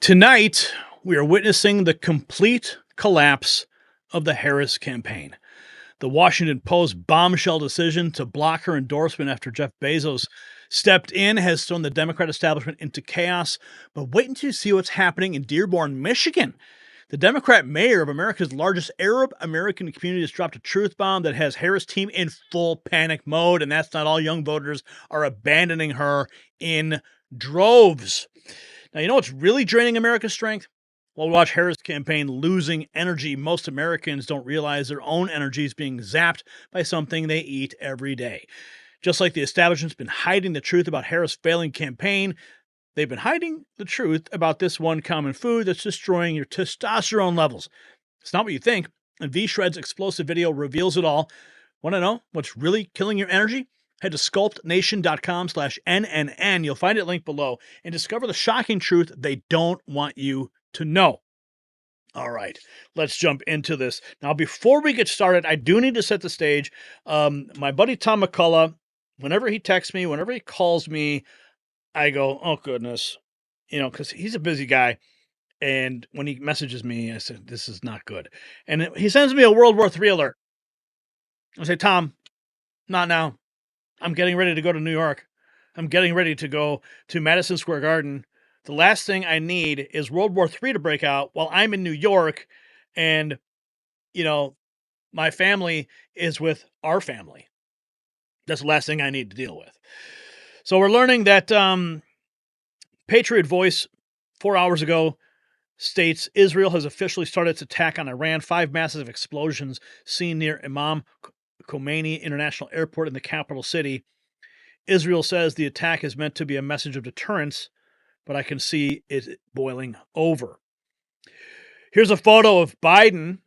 Tonight, we are witnessing the complete collapse of the Harris campaign. The Washington Post bombshell decision to block her endorsement after Jeff Bezos stepped in has thrown the Democrat establishment into chaos. But wait until you see what's happening in Dearborn, Michigan. The Democrat mayor of America's largest Arab American community has dropped a truth bomb that has Harris' team in full panic mode. And that's not all. Young voters are abandoning her in droves. Now, you know what's really draining America's strength? While we watch Harris' campaign losing energy, most Americans don't realize their own energy is being zapped by something they eat every day. Just like the establishment's been hiding the truth about Harris' failing campaign, they've been hiding the truth about this one common food that's destroying your testosterone levels. It's not what you think, and V-Shred's explosive video reveals it all. Want to know what's really killing your energy? Head to sculptnation.com/NNN. You'll find it linked below and discover the shocking truth they don't want you to know. All right, let's jump into this. Now, before we get started, I do need to set the stage. My buddy Tom McCullough, whenever he texts me, whenever he calls me, I go, oh, goodness, because he's a busy guy. And when he messages me, I said, this is not good. And he sends me a World War III alert. I say, Tom, not now. I'm getting ready to go to New York. I'm getting ready to go to Madison Square Garden. The last thing I need is World War III to break out while I'm in New York and, my family is with our family. That's the last thing I need to deal with. So we're learning that Patriot Voice 4 hours ago states Israel has officially started its attack on Iran. 5 massive explosions seen near Imam Khomeini International Airport in the capital city. Israel says the attack is meant to be a message of deterrence, but I can see it boiling over. Here's a photo of Biden.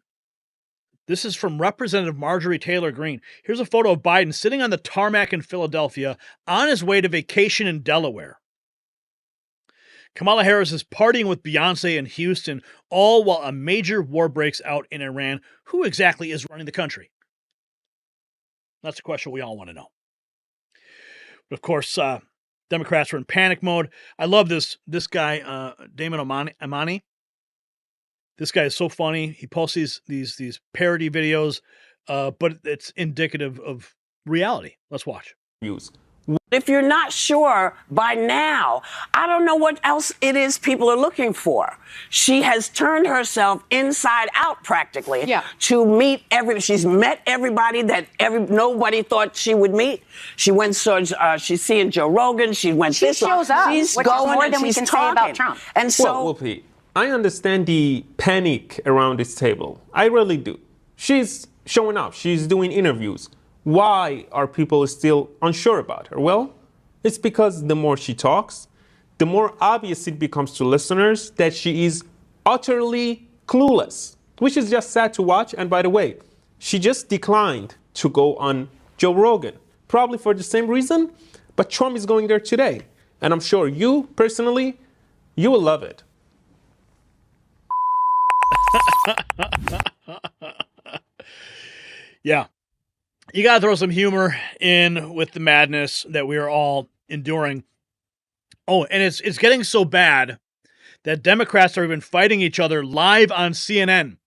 This is from Representative Marjorie Taylor Greene. Here's a photo of Biden sitting on the tarmac in Philadelphia on his way to vacation in Delaware. Kamala Harris is partying with Beyoncé in Houston, all while a major war breaks out in Iran. Who exactly is running the country? That's a question we all want to know. But of course, Democrats are in panic mode. I love this guy, Damon Amani. This guy is so funny. He posts these parody videos, but it's indicative of reality. Let's watch. If you're not sure by now, I don't know what else it is people are looking for. She has turned herself inside out practically to meet she's met everybody that nobody thought she would meet. She went she's seeing Joe Rogan. She shows up. She's which going is more and than we she's can talking. say about Trump. And so, well, Pete, I understand the panic around this table. I really do. She's showing up. She's doing interviews. Why are people still unsure about her? Well, it's because the more she talks, the more obvious it becomes to listeners that she is utterly clueless, which is just sad to watch. And by the way, she just declined to go on Joe Rogan, probably for the same reason, but Trump is going there today. And I'm sure you, personally, you will love it. Yeah. You got to throw some humor in with the madness that we are all enduring. Oh, and it's getting so bad that Democrats are even fighting each other live on CNN.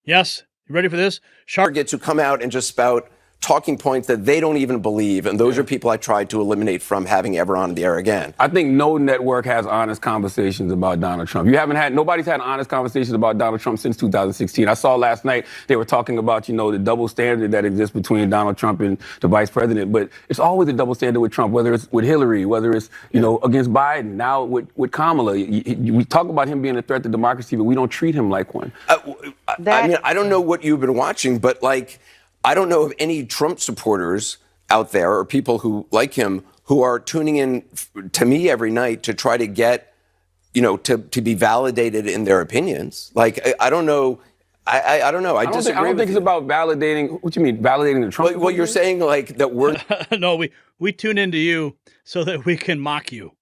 Yes, you ready for this? Targets who come out and just spout talking points that they don't even believe, and those are people I tried to eliminate from having ever on the air again. I think no network has honest conversations about Donald Trump. Nobody's had honest conversations about Donald Trump since 2016. I saw last night they were talking about, the double standard that exists between Donald Trump and the vice president, but it's always a double standard with Trump, whether it's with Hillary, whether it's, against Biden, now with Kamala. We talk about him being a threat to democracy, but we don't treat him like one. I don't know what you've been watching, but I don't know of any Trump supporters out there or people who like him who are tuning in to me every night to try to get, to be validated in their opinions. I don't know. I don't know. I disagree. I don't think it's about validating. What do you mean, validating the Trump? Well, you're saying that we're no, we tune into you so that we can mock you.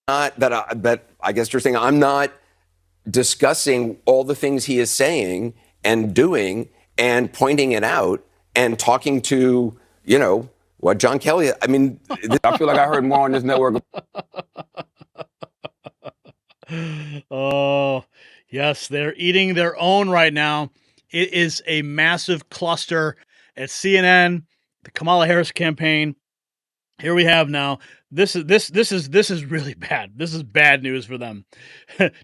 Not that I guess you're saying I'm not discussing all the things he is saying and doing and pointing it out and talking to, what John Kelly, I feel like I heard more on this network. Oh, yes, they're eating their own right now. It is a massive cluster at CNN, the Kamala Harris campaign. Here we have now. This is really bad. This is bad news for them.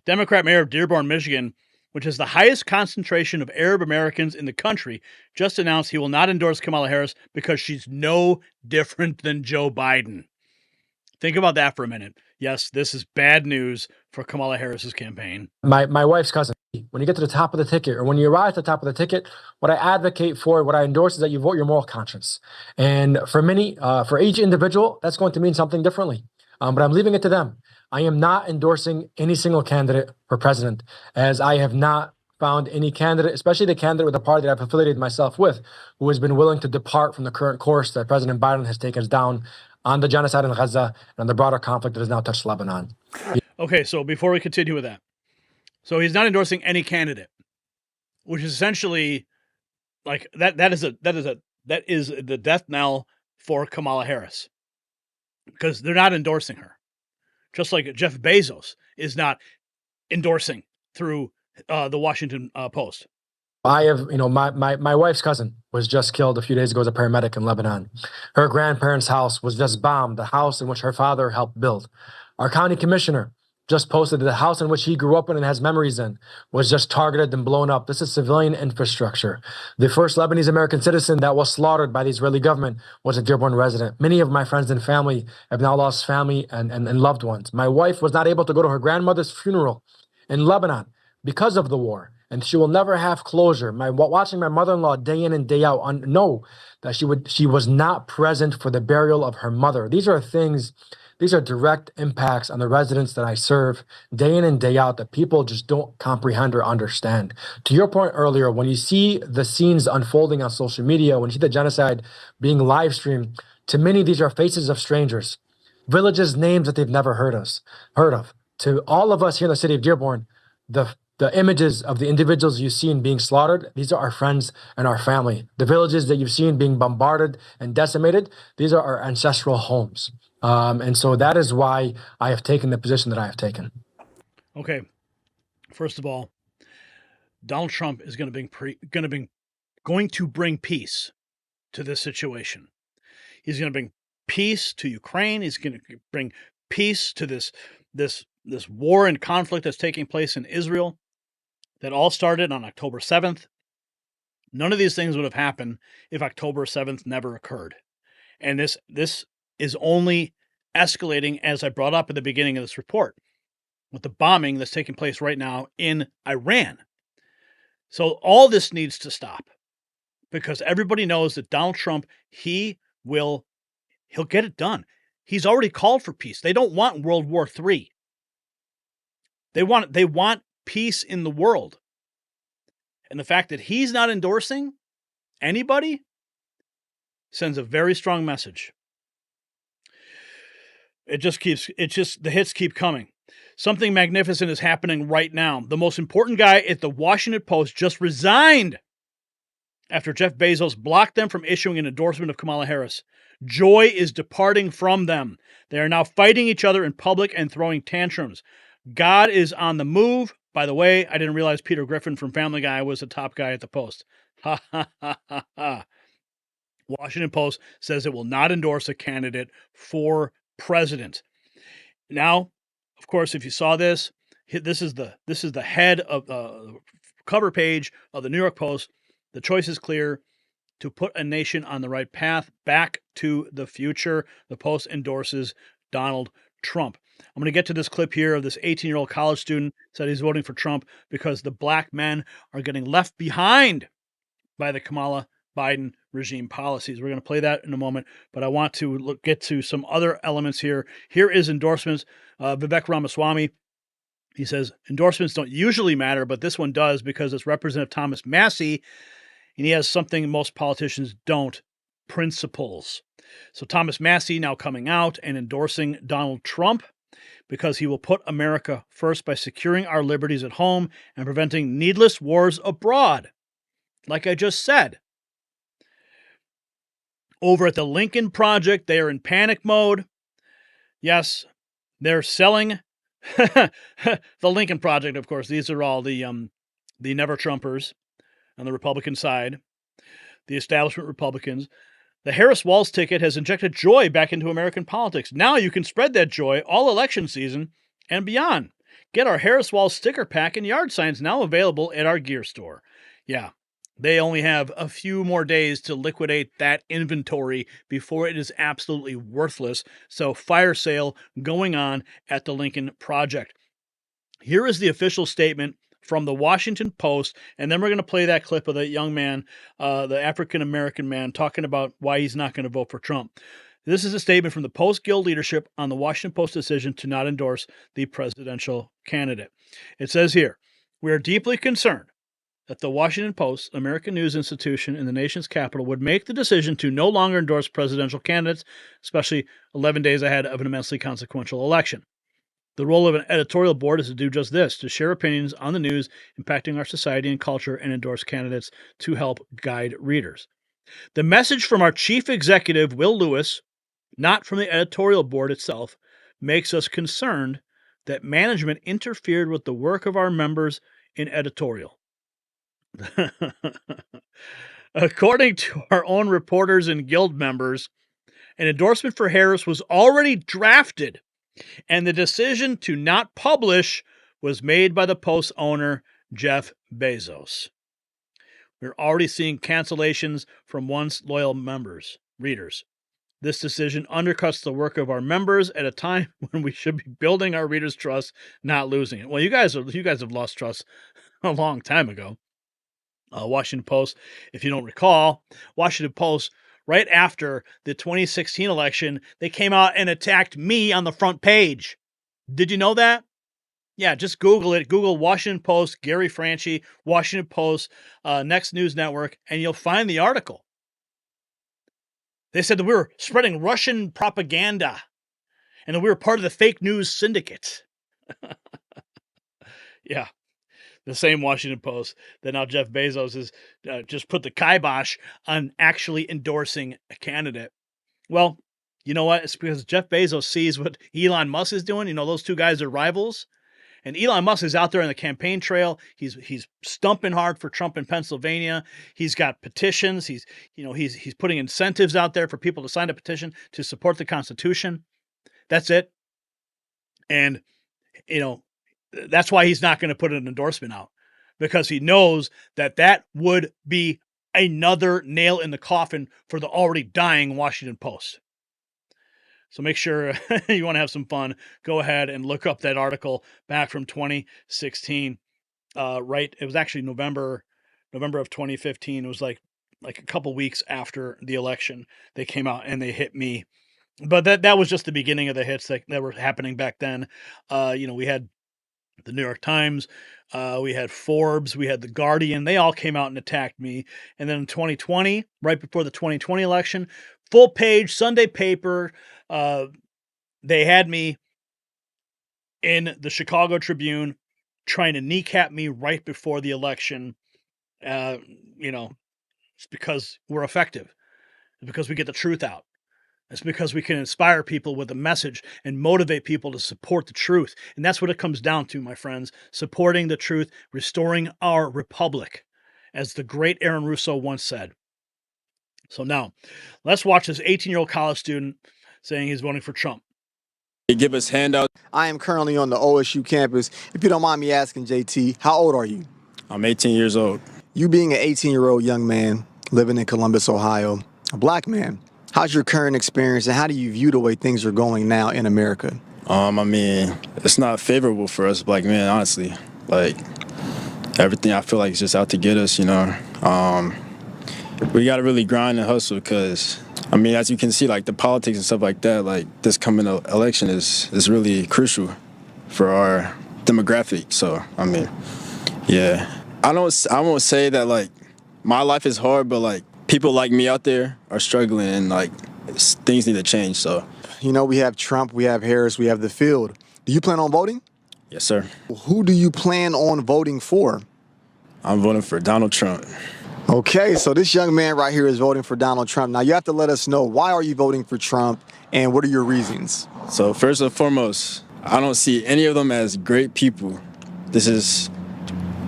Democrat Mayor of Dearborn, Michigan, which has the highest concentration of Arab Americans in the country, just announced he will not endorse Kamala Harris because she's no different than Joe Biden. Think about that for a minute. Yes, this is bad news for Kamala Harris's campaign. My wife's cousin. When you get to the top of the ticket, or when you arrive at the top of the ticket, what I advocate for, what I endorse is that you vote your moral conscience. And for many, for each individual, that's going to mean something differently. But I'm leaving it to them. I am not endorsing any single candidate for president, as I have not found any candidate, especially the candidate with the party that I've affiliated myself with, who has been willing to depart from the current course that President Biden has taken us down on the genocide in Gaza and the broader conflict that has now touched Lebanon. Okay, so before we continue with that, so he's not endorsing any candidate, which is essentially like that is the death knell for Kamala Harris, because they're not endorsing her, just like Jeff Bezos is not endorsing through the Washington Post. I have, my wife's cousin was just killed a few days ago as a paramedic in Lebanon. Her grandparents' house was just bombed, the house in which her father helped build. Our county commissioner just posted that the house in which he grew up in and has memories in was just targeted and blown up. This is civilian infrastructure. The first Lebanese American citizen that was slaughtered by the Israeli government was a Dearborn resident. Many of my friends and family have now lost family and loved ones. My wife was not able to go to her grandmother's funeral in Lebanon because of the war, and she will never have closure. Watching my mother-in-law day in and day out know that she was not present for the burial of her mother. These are direct impacts on the residents that I serve day in and day out that people just don't comprehend or understand. To your point earlier, when you see the scenes unfolding on social media, when you see the genocide being live streamed, to many, these are faces of strangers, villages, names that they've never heard of. To all of us here in the city of Dearborn, the images of the individuals you've seen being slaughtered, these are our friends and our family. The villages that you've seen being bombarded and decimated, these are our ancestral homes. And so that is why I have taken the position that I have taken. Okay. First of all, Donald Trump is going to bring peace to this situation. He's going to bring peace to Ukraine. He's going to bring peace to this war and conflict that's taking place in Israel that all started on October 7th. None of these things would have happened if October 7th never occurred. And this is only escalating, as I brought up at the beginning of this report, with the bombing that's taking place right now in Iran. So all this needs to stop, because everybody knows that Donald Trump, he'll get it done. He's already called for peace. They don't want World War III. They want peace in the world. And the fact that he's not endorsing anybody sends a very strong message. The hits keep coming. Something magnificent is happening right now. The most important guy at the Washington Post just resigned after Jeff Bezos blocked them from issuing an endorsement of Kamala Harris. Joy is departing from them. They are now fighting each other in public and throwing tantrums. God is on the move. By the way, I didn't realize Peter Griffin from Family Guy was the top guy at the Post. Ha ha ha ha ha. Washington Post says it will not endorse a candidate for president. Now, of course, if you saw this is the head of the cover page of the New York Post. The choice is clear: to put a nation on the right path, back to the future. The Post endorses Donald Trump. I'm going to get to this clip here of this 18-year-old college student said he's voting for Trump because the black men are getting left behind by the Kamala Biden regime policies. We're going to play that in a moment, but I want to get to some other elements here. Here is endorsements. Vivek Ramaswamy, he says, endorsements don't usually matter, but this one does because it's Representative Thomas Massie, and he has something most politicians don't: principles. So Thomas Massie now coming out and endorsing Donald Trump because he will put America first by securing our liberties at home and preventing needless wars abroad. Like I just said. Over at the Lincoln Project, they are in panic mode. Yes, they're selling The Lincoln Project, of course, these are all the never Trumpers on the Republican side, the establishment Republicans. The Harris Walls ticket has injected joy back into American politics. Now you can spread that joy all election season and beyond. Get our Harris Walls sticker pack and yard signs now available at our gear store. Yeah, they only have a few more days to liquidate that inventory before it is absolutely worthless. So fire sale going on at the Lincoln Project. Here is the official statement from the Washington Post, and then we're going to play that clip of that young man, the African-American man, talking about why he's not going to vote for Trump. This is a statement from the Post Guild leadership on the Washington Post decision to not endorse the presidential candidate. It says here, "We are deeply concerned that the Washington Post, American news institution in the nation's capital, would make the decision to no longer endorse presidential candidates, especially 11 days ahead of an immensely consequential election. The role of an editorial board is to do just this, to share opinions on the news impacting our society and culture and endorse candidates to help guide readers. The message from our chief executive, Will Lewis, not from the editorial board itself, makes us concerned that management interfered with the work of our members in editorial." According to our own reporters and guild members, an endorsement for Harris was already drafted, and the decision to not publish was made by the Post owner, Jeff Bezos. We're already seeing cancellations from once loyal readers. This decision undercuts the work of our members at a time when we should be building our readers' trust, not losing it. Well, you guys have lost trust a long time ago. Washington Post, if you don't recall, Washington Post, right after the 2016 election, they came out and attacked me on the front page. Did you know that? Yeah, just Google it. Google Washington Post, Gary Franchi, Washington Post, Next News Network, and you'll find the article. They said that we were spreading Russian propaganda and that we were part of the fake news syndicate. Yeah. The same Washington Post that now Jeff Bezos has just put the kibosh on actually endorsing a candidate. Well, you know what? It's because Jeff Bezos sees what Elon Musk is doing. You know, those two guys are rivals. And Elon Musk is out there on the campaign trail. He's stumping hard for Trump in Pennsylvania. He's got petitions. He's putting incentives out there for people to sign a petition to support the Constitution. That's it. And, that's why he's not going to put an endorsement out, because he knows that would be another nail in the coffin for the already dying Washington Post. So make sure you want to have some fun. Go ahead and look up that article back from 2016. Right, it was actually November of 2015. It was like a couple weeks after the election. They came out and they hit me. But that was just the beginning of the hits that were happening back then. We had the New York Times, we had Forbes, we had The Guardian. They all came out and attacked me. And then in 2020, right before the 2020 election, full page Sunday paper, they had me in the Chicago Tribune trying to kneecap me right before the election. It's because we're effective. It's because we get the truth out. It's because we can inspire people with a message and motivate people to support the truth. And that's what it comes down to, my friends. Supporting the truth, restoring our republic, as the great Aaron Russo once said. So now, let's watch this 18-year-old college student saying he's voting for Trump. They give us handouts. I am currently on the OSU campus. If you don't mind me asking, JT, how old are you? I'm 18 years old. You being an 18-year-old young man living in Columbus, Ohio, a black man, how's your current experience and how do you view the way things are going now in America? It's not favorable for us black men, honestly. Like, everything I feel like is just out to get us, We got to really grind and hustle because, as you can see, like, the politics and stuff like that, like, this coming election is really crucial for our demographic. So, yeah. I won't say that, like, my life is hard, but, like, people like me out there are struggling and, like, things need to change, so. We have Trump, we have Harris, we have the field. Do you plan on voting? Yes, sir. Who do you plan on voting for? I'm voting for Donald Trump. Okay, so this young man right here is voting for Donald Trump. Now, you have to let us know, why are you voting for Trump and what are your reasons? So, first and foremost, I don't see any of them as great people. This is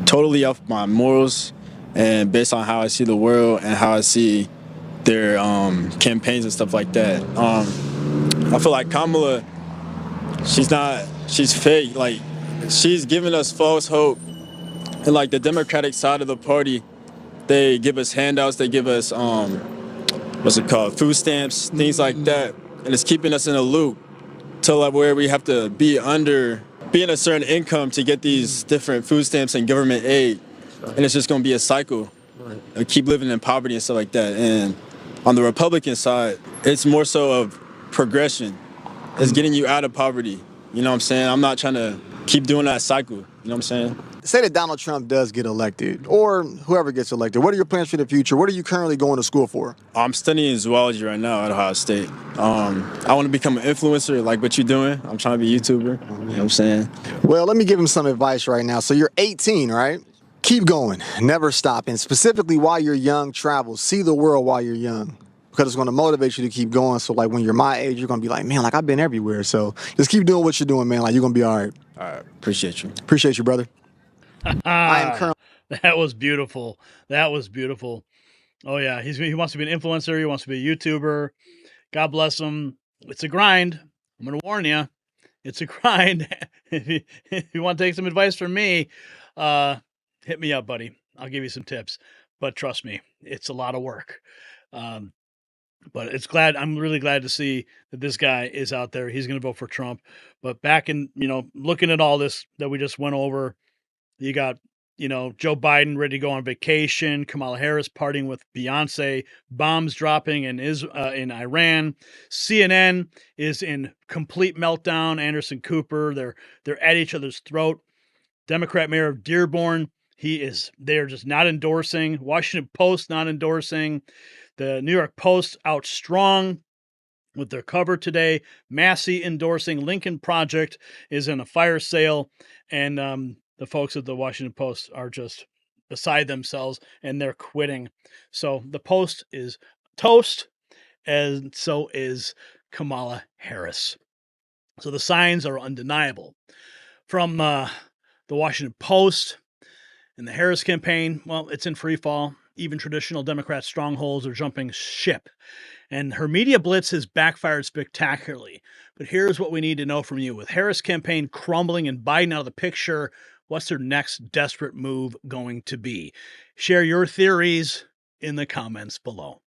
totally off my morals and based on how I see the world and how I see their campaigns and stuff like that. I feel like Kamala, she's fake. Like, she's giving us false hope. And like the Democratic side of the party, they give us handouts, they give us, food stamps, things like that. And it's keeping us in a loop to like where we have to be in a certain income to get these different food stamps and government aid. And it's just gonna be a cycle. Keep living in poverty and stuff like that. And on the Republican side, it's more so of progression. It's getting you out of poverty. You know what I'm saying? I'm not trying to keep doing that cycle. You know what I'm saying? Say that Donald Trump does get elected, or whoever gets elected. What are your plans for the future? What are you currently going to school for? I'm studying zoology right now at Ohio State. I want to become an influencer like what you're doing. I'm trying to be a YouTuber. You know what I'm saying? Well, let me give him some advice right now. So you're 18, right? Keep going. Never stop. And specifically while you're young, travel. See the world while you're young. Because it's going to motivate you to keep going. So like when you're my age, you're going to be like, man, like I've been everywhere. So just keep doing what you're doing, man. Like you're going to be all right. All right. Appreciate you. Appreciate you, brother. I am currently. That was beautiful. That was beautiful. Oh yeah, he wants to be an influencer. He wants to be a YouTuber. God bless him. It's a grind. I'm gonna warn you. It's a grind. If you want to take some advice from me, hit me up, buddy. I'll give you some tips. But trust me, it's a lot of work. But I'm really glad to see that this guy is out there. He's going to vote for Trump. But back in, looking at all this that we just went over, you got, Joe Biden ready to go on vacation, Kamala Harris partying with Beyoncé, bombs dropping in Iran. CNN is in complete meltdown. Anderson Cooper, they're at each other's throat. Democrat Mayor of Dearborn, they're just not endorsing. Washington Post not endorsing. The New York Post out strong with their cover today. Massey endorsing. Lincoln Project is in a fire sale. And the folks at the Washington Post are just beside themselves and they're quitting. So the Post is toast, and so is Kamala Harris. So the signs are undeniable. From the Washington Post and the Harris campaign, well, it's in free fall. Even traditional Democrat strongholds are jumping ship. And her media blitz has backfired spectacularly. But here's what we need to know from you. With Harris' campaign crumbling and Biden out of the picture, what's their next desperate move going to be? Share your theories in the comments below.